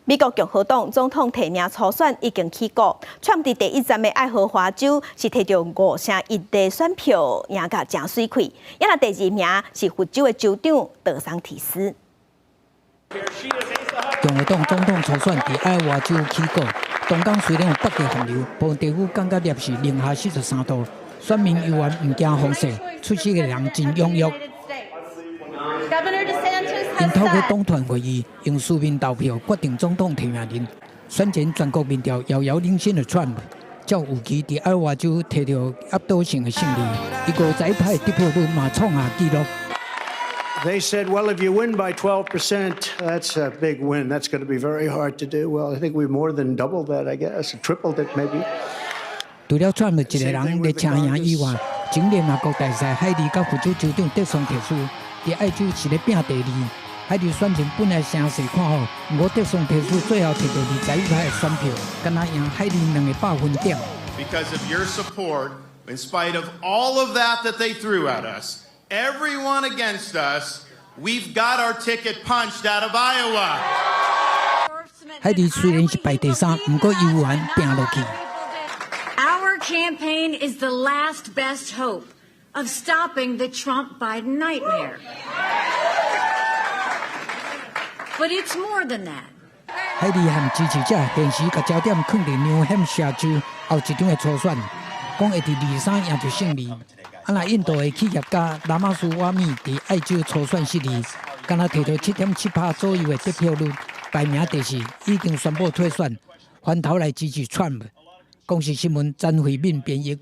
美国共和党总统提名初选已经起过，川伫第一站的爱荷华州是摕到5%的选票，赢甲真水快。也那第二名是佛州的州长德桑提斯。共和党总统初选伫爱荷华州起过，东港虽然有北极寒流，部分地区降到摄氏零下43度，选民犹原唔惊风势，出席的人真踊跃。 因透过党团会议用书面投票决定总统提名人，选前全国民调遥遥领先的川普，较有期伫爱荷华州摕到压倒性的胜利，伊50派得票率嘛创下纪录。 They said, well, if you win by 12%, that's a big win. That's going to be very hard to do. Well, I think we more than doubled that, I guess, tripled it maybe. 除了川普一个人咧请赢以外，前联合国大赛海莉甲佛州州长德桑提斯伫爱州是咧拼第二。海莉选前本来声势看好，不过德桑提斯最后摕到21派的选票，敢若赢海莉200分点。Because of your support, in spite of all of that they threw at us, everyone against us, we've got our ticket punched out of Iowa. 海莉虽然是排第三，不过伊有缘拼落去。 Our campaign is the last best hope of stopping the Trump-Biden nightmare. But it's more than that. 海莉和支持者现时把焦点放在New Hampshire州后一场的初选，讲会伫2-3赢就胜利。那印度的企业家拉马斯瓦米伫爱州初选失利，敢若摕到7.7%左右的得票率，排名第4，已经宣布退选，翻头来支持川普。公视新闻詹慧敏编译。